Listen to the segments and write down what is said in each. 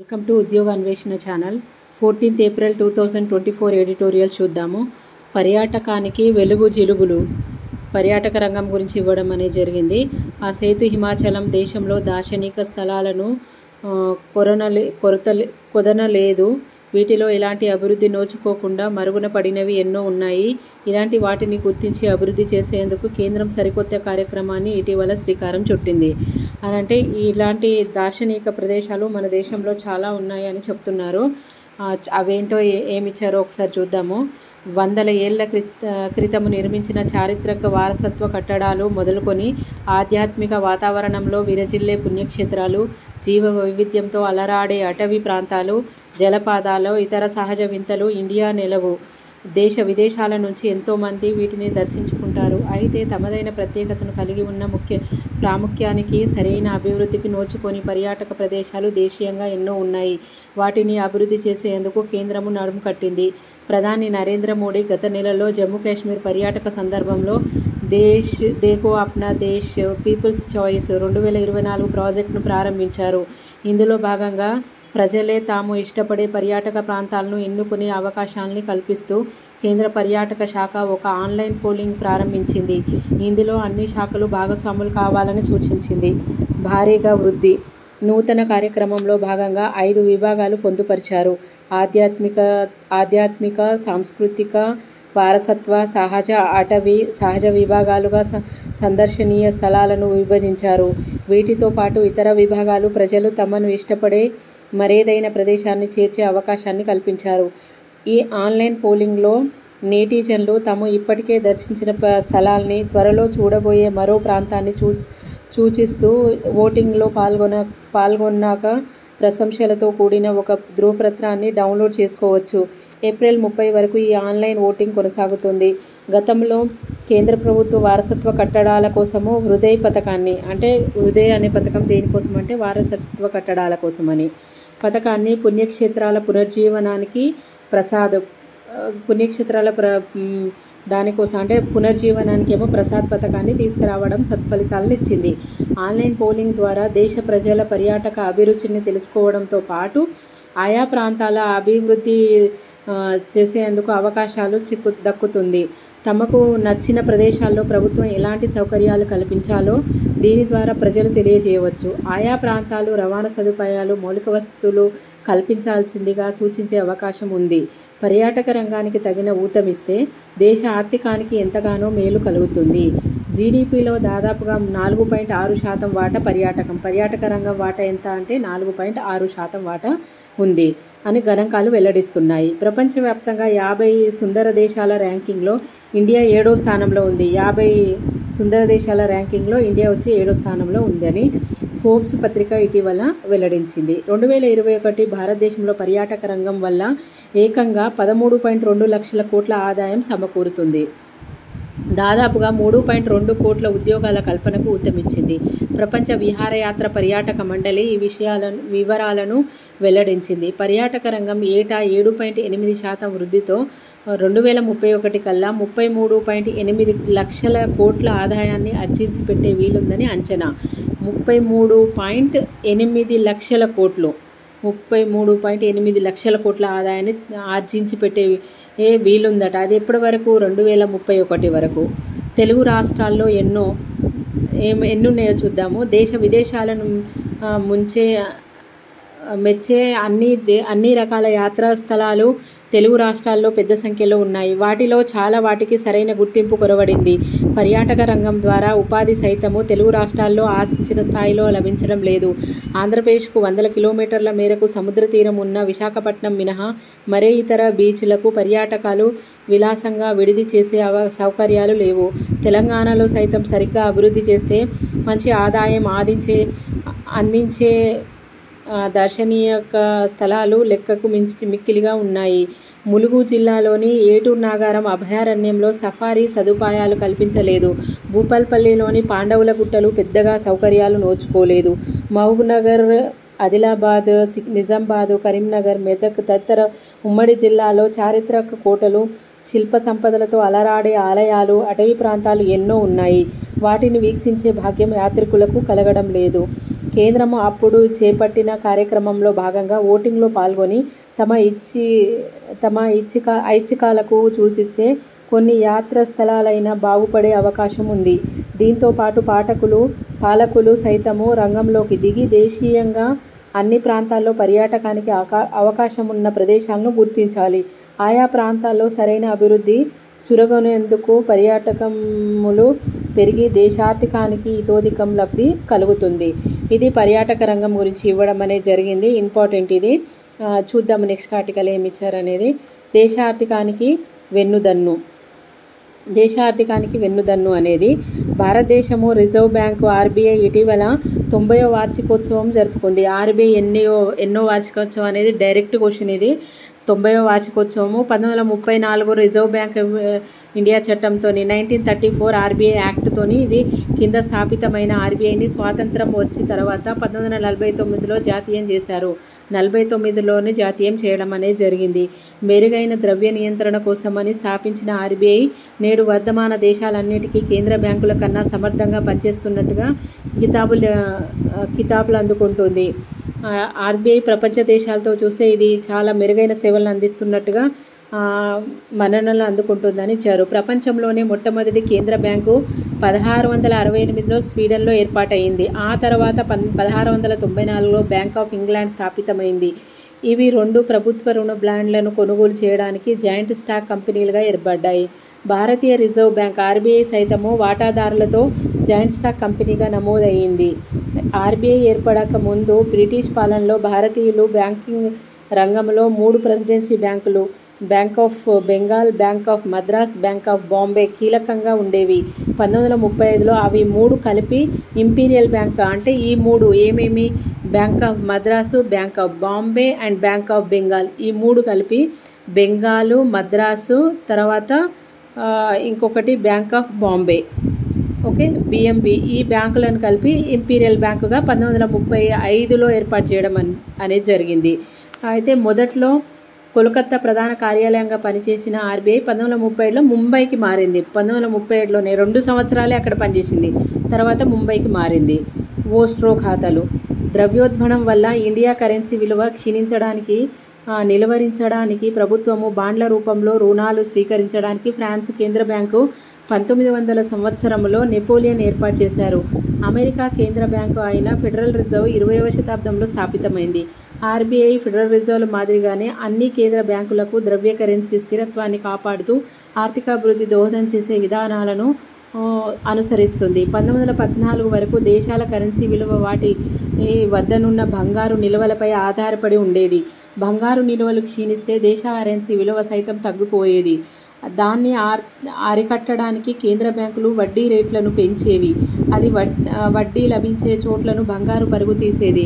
Welcome to ఉద్యోగ అన్వేషణ channel. 14th April 2024 editorial చూద్దాము. పర్యాటకానికి వెలుగు జిలుగులు పర్యాటక రంగం గురించి ఇవ్వడం అనేది జరిగింది. ఆ సేతు హిమాచలం దేశంలో దార్శనిక స్థలాలను కొదనలేదు. వీటిలో ఇలాంటి అభివృద్ధి నోచుకోకుండా మరుగున పడినవి ఎన్నో ఉన్నాయి. ఇలాంటి వాటిని గుర్తించి అభివృద్ధి చేసేందుకు కేంద్రం సరికొత్త కార్యక్రమాన్ని ఇటీవల శ్రీకారం చుట్టింది. అనంటే ఇలాంటి దార్శనిక ప్రదేశాలు మన దేశంలో చాలా ఉన్నాయని చెప్తున్నారు. అవేంటో ఏమిచ్చారో ఒకసారి చూద్దాము. 100 ఏళ్ల క్రితము నిర్మించిన చారిత్రక వారసత్వ కట్టడాలు మొదలుకొని ఆధ్యాత్మిక వాతావరణంలో విరజిల్లే పుణ్యక్షేత్రాలు, జీవ వైవిధ్యంతో అలరాడే అటవీ ప్రాంతాలు, జలపాతాలు, ఇతర సహజ వింతలు ఇండియా నెలవు. దేశ విదేశాల నుంచి ఎంతోమంది వీటిని దర్శించుకుంటారు. అయితే తమదైన ప్రత్యేకతను కలిగి ఉన్న ప్రాముఖ్యానికి సరైన అభివృద్ధికి నోచుకొని పర్యాటక ప్రదేశాలు దేశీయంగా ఎన్నో ఉన్నాయి. వాటిని అభివృద్ధి చేసేందుకు కేంద్రము నడుం కట్టింది. ప్రధాని నరేంద్ర మోడీ గత నెలలో జమ్మూ కాశ్మీర్ పర్యాటక సందర్భంలో దేఖో అప్నా దేశ్ పీపుల్స్ చాయిస్ 2024 ప్రాజెక్టును ప్రారంభించారు. ఇందులో భాగంగా ప్రజలే తాము ఇష్టపడే పర్యాటక ప్రాంతాలను ఎన్నుకునే అవకాశాన్ని కల్పిస్తూ కేంద్ర పర్యాటక శాఖ ఒక ఆన్లైన్ పోలింగ్ ప్రారంభించింది. ఇందులో అన్ని శాఖలు భాగస్వాములు కావాలని సూచించింది. భారీగా వృద్ధి. నూతన కార్యక్రమంలో భాగంగా 5 విభాగాలు పొందుపరిచారు. ఆధ్యాత్మిక, సాంస్కృతిక, వారసత్వ, సహజ, అటవీ, సహజ విభాగాలుగా సందర్శనీయ స్థలాలను విభజించారు. వీటితో పాటు ఇతర విభాగాలు ప్రజలు తమను ఇష్టపడే మరేదైనా ప్రదేశాన్ని చేర్చే అవకాశాన్ని కల్పించారు. ఈ ఆన్లైన్ పోలింగ్లో నెటిజన్లు తాము ఇప్పటికే దర్శించిన స్థలాల్ని, త్వరలో చూడబోయే మరో ప్రాంతాన్ని సూచిస్తూ ఓటింగ్లో పాల్గొన్నాక ప్రశంసలతో కూడిన ఒక ధృవపత్రాన్ని డౌన్లోడ్ చేసుకోవచ్చు. ఏప్రిల్ 30 వరకు ఈ ఆన్లైన్ ఓటింగ్ కొనసాగుతుంది. గతంలో కేంద్ర ప్రభుత్వ వారసత్వ కట్టడాల కోసము హృదయ్ పథకాన్ని, అంటే హృదయ్ అనే పథకం దేనికోసం అంటే వారసత్వ కట్టడాల కోసమని పథకాన్ని పుణ్యక్షేత్రాల పునర్జీవనానికి పుణ్యక్షేత్రాల దానికోసం అంటే పునర్జీవనానికి ఏమో ప్రసాద్ పథకాన్ని తీసుకురావడం సత్ఫలితాలను ఇచ్చింది. ఆన్లైన్ పోలింగ్ ద్వారా దేశ ప్రజల పర్యాటక అభిరుచిని తెలుసుకోవడంతో పాటు ఆయా ప్రాంతాల అభివృద్ధి చేసేందుకు అవకాశాలు దక్కుతుంది. తమకు నచ్చిన ప్రదేశాల్లో ప్రభుత్వం ఎలాంటి సౌకర్యాలు కల్పించాలో దీని ద్వారా ప్రజలు తెలియజేయవచ్చు. ఆయా ప్రాంతాలు రవాణా సదుపాయాలు, మౌలిక వసతులు కల్పించాల్సిందిగా సూచించే అవకాశం ఉంది. పర్యాటక రంగానికి తగిన ఊతమిస్తే దేశ ఆర్థికానికి ఎంతగానో మేలు కలుగుతుంది. జీడీపీలో దాదాపుగా 4.6% వాటా పర్యాటక రంగం వాటా ఎంత అంటే 4.6% వాటా ఉంది అని గణాంకాలు వెల్లడిస్తున్నాయి. ప్రపంచవ్యాప్తంగా 50 సుందర దేశాల ర్యాంకింగ్లో ఇండియా 7వ స్థానంలో ఉంది. 50 సుందర దేశాల ర్యాంకింగ్లో ఇండియా వచ్చి 7వ స్థానంలో ఉందని ఫోర్బ్స్ పత్రిక ఇటీవల వెల్లడించింది. 2021 భారతదేశంలో పర్యాటక రంగం వల్ల ఏకంగా 13.2 లక్షల కోట్ల ఆదాయం సమకూరుతుంది. దాదాపుగా 3.2 కోట్ల ఉద్యోగాల కల్పనకు ఊతమిచ్చింది. ప్రపంచ విహారయాత్ర పర్యాటక మండలి ఈ వివరాలను వెల్లడించింది. పర్యాటక రంగం ఏటా 7.8% వృద్ధితో 2031 కల్లా 33.8 లక్షల కోట్ల ఆదాయాన్ని ఆర్జించి పెట్టే వీలుందని అంచనా. 33.8 లక్షల కోట్లు 33.8 లక్షల కోట్ల ఆదాయాన్ని ఆర్జించి పెట్టే వీలుందట. అది ఎప్పటి వరకు? 2031 వరకు. తెలుగు రాష్ట్రాల్లో ఎన్నున్నాయో చూద్దాము. దేశ విదేశాలను మెచ్చే అన్ని రకాల యాత్రా స్థలాలు తెలుగు రాష్ట్రాల్లో పెద్ద సంఖ్యలో ఉన్నాయి. వాటిలో చాలా వాటికి సరైన గుర్తింపు కొరవడింది. పర్యాటక రంగం ద్వారా ఉపాధి సైతము తెలుగు రాష్ట్రాల్లో ఆశించిన స్థాయిలో లభించడం లేదు. ఆంధ్రప్రదేశ్కు 100 కిలోమీటర్ల మేరకు సముద్ర తీరం ఉన్న విశాఖపట్నం మినహా మరే ఇతర బీచ్లకు పర్యాటకాలు విలాసంగా విడిది చేసే సౌకర్యాలు లేవు. తెలంగాణలో సైతం సరిగ్గా అభివృద్ధి చేస్తే మంచి ఆదాయం అందించే దర్శనీయ స్థలాలు లెక్కకు మిక్కిలిగా ఉన్నాయి. ములుగు జిల్లాలోని ఏటూరు నాగారం అభయారణ్యంలో సఫారీ సదుపాయాలు కల్పించలేదు. భూపాల్పల్లిలోని పాండవుల గుట్టలు పెద్దగా సౌకర్యాలు నోచుకోలేదు. మహబూబ్నగర్, ఆదిలాబాద్, నిజామాబాద్, కరీంనగర్, మెదక్ తదితర ఉమ్మడి జిల్లాలో చారిత్రక కోటలు, శిల్ప సంపదలతో అలరాడే ఆలయాలు, అటవీ ప్రాంతాలు ఎన్నో ఉన్నాయి. వాటిని వీక్షించే భాగ్యం యాత్రికులకు కలగడం లేదు. కేంద్రం అప్పుడు చేపట్టిన కార్యక్రమంలో భాగంగా ఓటింగ్లో పాల్గొని తమ ఐచ్ఛికాలకు సూచిస్తే కొన్ని యాత్రా స్థలాలైనా బాగుపడే అవకాశం ఉంది. దీంతో పాటు పాలకులు సైతము రంగంలోకి దిగి దేశీయంగా అన్ని ప్రాంతాల్లో పర్యాటకానికి అవకాశం ఉన్న ప్రదేశాలను గుర్తించాలి. ఆయా ప్రాంతాల్లో సరైన అభివృద్ధి చురగొనేందుకు పర్యాటకములు పెరిగి దేశార్థికానికి ఇతోధికం లబ్ధి కలుగుతుంది. ఇది పర్యాటక రంగం గురించి ఇవ్వడం అనేది జరిగింది. ఇంపార్టెంట్ ఇది. చూద్దాము నెక్స్ట్ ఆర్టికల్ ఏమి ఇచ్చారనేది. దేశ ఆర్థికానికి వెన్నుదన్ను అనేది భారతదేశము రిజర్వ్ బ్యాంకు ఆర్బీఐ ఇటీవల 90వ వార్షికోత్సవం జరుపుకుంది. ఆర్బీఐ ఎన్నో వార్షికోత్సవం అనేది డైరెక్ట్ క్వశ్చన్ ఇది. 90వ వార్షికోత్సవము 1934 రిజర్వ్ బ్యాంక్ ఇండియా చట్టంతో 1934 ఆర్బీఐ యాక్ట్తోని ఇది కింద స్థాపితమైన ఆర్బీఐని స్వాతంత్రం వచ్చిన తర్వాత 1949లో జాతీయం చేశారు. 49లోనే జాతీయం చేయడం అనేది జరిగింది. మెరుగైన ద్రవ్య నియంత్రణ కోసమని స్థాపించిన ఆర్బీఐ నేడు వర్ధమాన దేశాలన్నిటికీ కేంద్ర బ్యాంకుల కన్నా సమర్థంగా పనిచేస్తున్నట్టుగా కితాబులు అందుకుంటుంది. ఆర్బీఐ ప్రపంచ దేశాలతో చూస్తే ఇది చాలా మెరుగైన సేవలను అందిస్తున్నట్టుగా మన్ననలు అందుకుంటుందని ఇచ్చారు. ప్రపంచంలోనే మొట్టమొదటి కేంద్ర బ్యాంకు 1668లో స్వీడన్లో ఏర్పాటైంది. ఆ తర్వాత 1694లో బ్యాంక్ ఆఫ్ ఇంగ్లాండ్ స్థాపితమైంది. ఇవి 2 ప్రభుత్వ రుణ బాండ్లను కొనుగోలు చేయడానికి జాయింట్ స్టాక్ కంపెనీలుగా ఏర్పడ్డాయి. భారతీయ రిజర్వ్ బ్యాంక్ ఆర్బీఐ సైతము వాటాదారులతో జాయింట్ స్టాక్ కంపెనీగా నమోదయ్యింది. ఆర్బీఐ ఏర్పడక ముందు బ్రిటిష్ పాలనలో భారతీయులు బ్యాంకింగ్ రంగంలో 3 ప్రెసిడెన్సీ బ్యాంకులు bank of Bengal, bank of Madras, bank of Bombay కీలకంగా ఉండేవి. 1935లో అవి 3 కలిపి ఇంపీరియల్ బ్యాంక్ అంటే ఈ 3 ఏమేమి bank of Madras, bank of Bombay and bank of Bengal ఈ 3 కలిపి బెంగాలు, మద్రాసు తర్వాత ఇంకొకటి బ్యాంక్ ఆఫ్ బాంబే బిఎంబి ఈ బ్యాంకులను కలిపి ఇంపీరియల్ బ్యాంకుగా 1935లో ఏర్పాటు చేయడం అనేది జరిగింది. అయితే మొదట్లో కోల్కతా ప్రధాన కార్యాలయంగా పనిచేసిన ఆర్బీఐ 1937లో ముంబైకి మారింది. 1937లోనే 2 సంవత్సరాలే అక్కడ పనిచేసింది. తర్వాత ముంబైకి మారింది. ఓస్ట్రో ఖాతాలు ద్రవ్యోల్బణం వల్ల ఇండియా కరెన్సీ విలువ క్షీణించడానికి నిలువరించడానికి ప్రభుత్వము బాండ్ల రూపంలో రుణాలు స్వీకరించడానికి ఫ్రాన్స్ కేంద్ర బ్యాంకు 1900 సంవత్సరంలో నెపోలియన్ ఏర్పాటు చేశారు. అమెరికా కేంద్ర బ్యాంకు అయిన ఫెడరల్ రిజర్వ్ 20వ శతాబ్దంలో స్థాపితమైంది. ఆర్బీఐ ఫెడరల్ రిజర్వ్ మాదిరిగానే అన్ని కేంద్ర బ్యాంకులకు ద్రవ్య కరెన్సీ స్థిరత్వాన్ని కాపాడుతూ ఆర్థికాభివృద్ధి దోహదం చేసే విధానాలను అనుసరిస్తుంది. 1914 వరకు దేశాల కరెన్సీ విలువ వాటి వద్దనున్న బంగారు నిల్వలపై ఆధారపడి ఉండేది. బంగారు నిల్వలు క్షీణిస్తే దేశ కరెన్సీ విలువ సైతం తగ్గిపోయేది. దాన్ని అరికట్టడానికి కేంద్ర బ్యాంకులు వడ్డీ రేట్లను పెంచేవి. అది వడ్డీ లభించే చోట్లను బంగారు పరుగు తీసేది.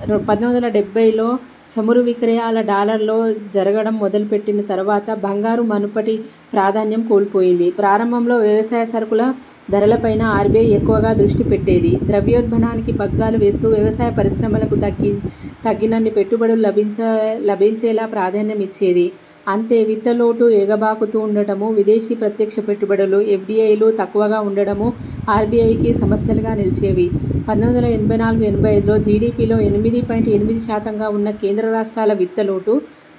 1970లో చమురు విక్రయాల డాలర్లో జరగడం మొదలుపెట్టిన తర్వాత బంగారు మునుపటి ప్రాధాన్యం కోల్పోయింది. ప్రారంభంలో వ్యవసాయ సరుకుల ధరలపైన ఆర్బీఐ ఎక్కువగా దృష్టి పెట్టేది. ద్రవ్యోల్బణానికి పగ్గాలు వేస్తూ వ్యవసాయ పరిశ్రమలకు తగ్గినన్ని పెట్టుబడులు లభించేలా ప్రాధాన్యం ఇచ్చేది. అంతే విత్తలోటు ఎగబాకుతూ ఉండటము, విదేశీ ప్రత్యక్ష పెట్టుబడులు ఎఫ్డీఐలు తక్కువగా ఉండడము ఆర్బీఐకి సమస్యలుగా నిలిచేవి. 1984-85లో జీడీపీలో 8.8% ఉన్న కేంద్ర రాష్ట్రాల విత్తలోటు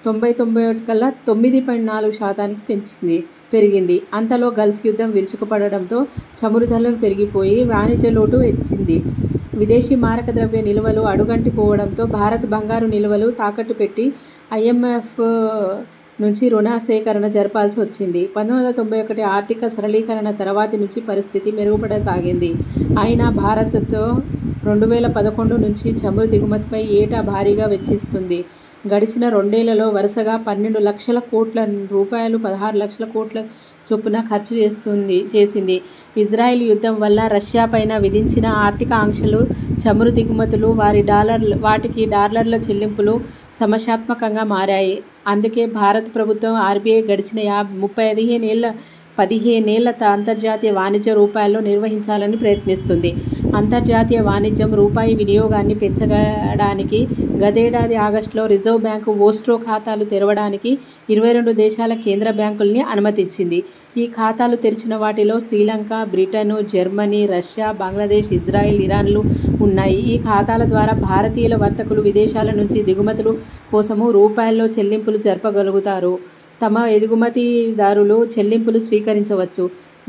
90-91 కల్లా 9.4% పెరిగింది. అంతలో గల్ఫ్ యుద్ధం విరుచుకుపడడంతో చమురు ధరలు పెరిగిపోయి వాణిజ్య లోటు వచ్చింది. విదేశీ మారక ద్రవ్య నిల్వలు అడుగంటిపోవడంతో భారత్ బంగారు నిల్వలు తాకట్టు పెట్టి ఐఎంఎఫ్ నుంచి రుణ సేకరణ జరపాల్సి వచ్చింది. 1991 ఆర్థిక సరళీకరణ తర్వాతి నుంచి పరిస్థితి మెరుగుపడసాగింది. అయినా భారత్తో 2011 నుంచి చమురు దిగుమతిపై ఏటా భారీగా వెచ్చిస్తుంది. గడిచిన 2 ఏళ్లలో వరుసగా 12 లక్షల కోట్ల రూపాయలు 16 లక్షల కోట్ల చొప్పున ఖర్చు చేసింది. ఇజ్రాయెల్ యుద్ధం వల్ల రష్యా పైన విధించిన ఆర్థిక ఆంక్షలు, చమురు దిగుమతులు, వాటికి డాలర్ల చెల్లింపులు సమస్యాత్మకంగా మారాయి. అందుకే భారత ప్రభుత్వం ఆర్బీఐ గడిచిన 15 ఏళ్ల అంతర్జాతీయ వాణిజ్య రూపాయల్లో నిర్వహించాలని ప్రయత్నిస్తుంది. అంతర్జాతీయ వాణిజ్యం రూపాయి వినియోగాన్ని పెంచడానికి గతేడాది ఆగస్టులో రిజర్వ్ బ్యాంకు ఓస్ట్రో ఖాతాలు తెరవడానికి 22 దేశాల కేంద్ర బ్యాంకుల్ని అనుమతించింది. ఈ ఖాతాలు తెరిచిన వాటిలో Sri Lanka, Britain, Germany, Russia, Bangladesh, Israel, ఇరాన్లు ఉన్నాయి. ఈ ఖాతాల ద్వారా భారతీయుల వర్తకులు విదేశాల నుంచి దిగుమతులు కోసము రూపాయల్లో చెల్లింపులు జరపగలుగుతారు. తమ ఎగుమతిదారులు చెల్లింపులు స్వీకరించవచ్చు.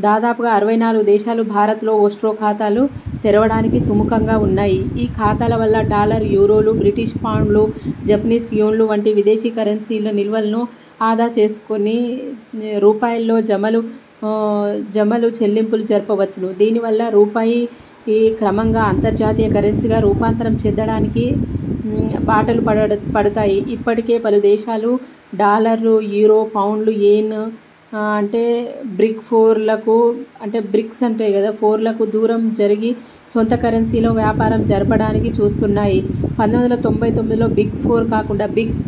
దాదాపుగా 64 దేశాలు భారత్లో ఓస్ట్రో ఖాతాలు తెరవడానికి సుముఖంగా ఉన్నాయి. ఈ ఖాతాల వల్ల డాలర్, యూరోలు, బ్రిటిష్ పౌండ్లు, జపనీస్ యూన్లు వంటి విదేశీ కరెన్సీల నిల్వలను ఆదా చేసుకొని రూపాయల్లో జమలు చెల్లింపులు జరపవచ్చును. దీనివల్ల రూపాయి క్రమంగా అంతర్జాతీయ కరెన్సీగా రూపాంతరం చెందడానికి బాటలు పడతాయి. ఇప్పటికే పలు దేశాలు డాలర్లు, యూరో, పౌండ్లు, యెన్ అంటే బ్రిక్స్ అంటే కదా 4లకు దూరం జరిగి సొంత కరెన్సీలో వ్యాపారం జరపడానికి చూస్తున్నాయి. 1999లో బిగ్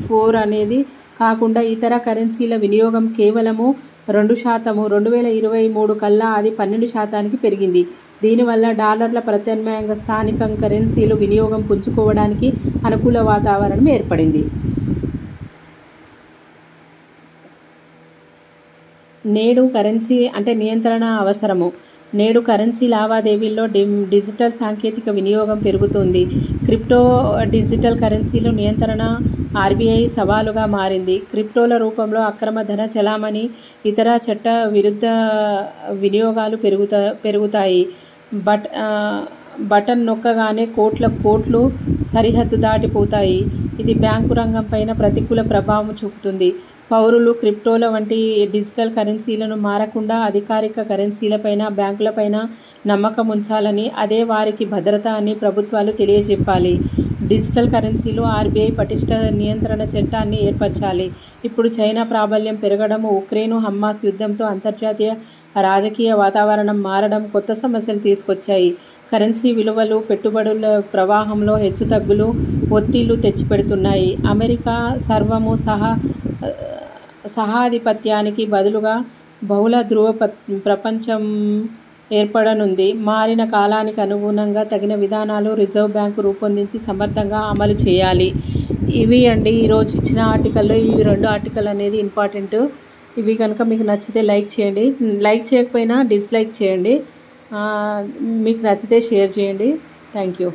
ఫోర్ అనేది కాకుండా ఇతర కరెన్సీల వినియోగం కేవలము 2%. 2023 కల్లా అది 12%కి పెరిగింది. దీనివల్ల డాలర్ల ప్రత్యామ్నాయంగా స్థానిక కరెన్సీలు వినియోగం పుంజుకోవడానికి అనుకూల వాతావరణం ఏర్పడింది. నేడు కరెన్సీ నియంత్రణ అవసరము. నేడు కరెన్సీ లావాదేవీల్లో డిజిటల్ సాంకేతిక వినియోగం పెరుగుతోంది. క్రిప్టో డిజిటల్ కరెన్సీలు నియంత్రణ ఆర్బీఐ సవాలుగా మారింది. క్రిప్టోల రూపంలో అక్రమ ధన చలామణి, ఇతర చట్ట విరుద్ధ వినియోగాలు పెరుగుతాయి. బటన్ నొక్కగానే కోట్లు సరిహద్దు దాటిపోతాయి. ఇది బ్యాంకు రంగంపైన ప్రతికూల ప్రభావం చూపుతుంది. పౌరులు క్రిప్టోల వంటి డిజిటల్ కరెన్సీలను మారకుండా అధికారిక కరెన్సీలపైన, బ్యాంకులపైన నమ్మకం ఉంచాలని, అదే వారికి భద్రత అని ప్రభుత్వాలు తెలియజెప్పాలి. డిజిటల్ కరెన్సీలు ఆర్బీఐ పటిష్ట నియంత్రణ చట్టాన్ని ఏర్పరచాలి. ఇప్పుడు చైనా ప్రాబల్యం పెరగడం, ఉక్రెయిన్ హమాస్ యుద్ధంతో అంతర్జాతీయ రాజకీయ వాతావరణం మారడం కొత్త సమస్యలు తీసుకొచ్చాయి. కరెన్సీ విలువలు, పెట్టుబడుల ప్రవాహంలో హెచ్చుతగ్గులు, ఒత్తిళ్లు తెచ్చిపెడుతున్నాయి. అమెరికా సర్వము సహాధిపత్యానికి బదులుగా బహుళ ధ్రువ ప్రపంచం ఏర్పడనుంది. మారిన కాలానికి అనుగుణంగా తగిన విధానాలు రిజర్వ్ బ్యాంకు రూపొందించి సమర్థంగా అమలు చేయాలి. ఇవి అండి ఈరోజు ఇచ్చిన ఆర్టికల్లో ఈ 2 ఆర్టికల్ అనేది ఇంపార్టెంట్. ఇవి కనుక మీకు నచ్చితే లైక్ చేయండి. లైక్ చేయకపోయినా డిస్లైక్ చేయండి. మీకు నచ్చితే షేర్ చేయండి. Thank you.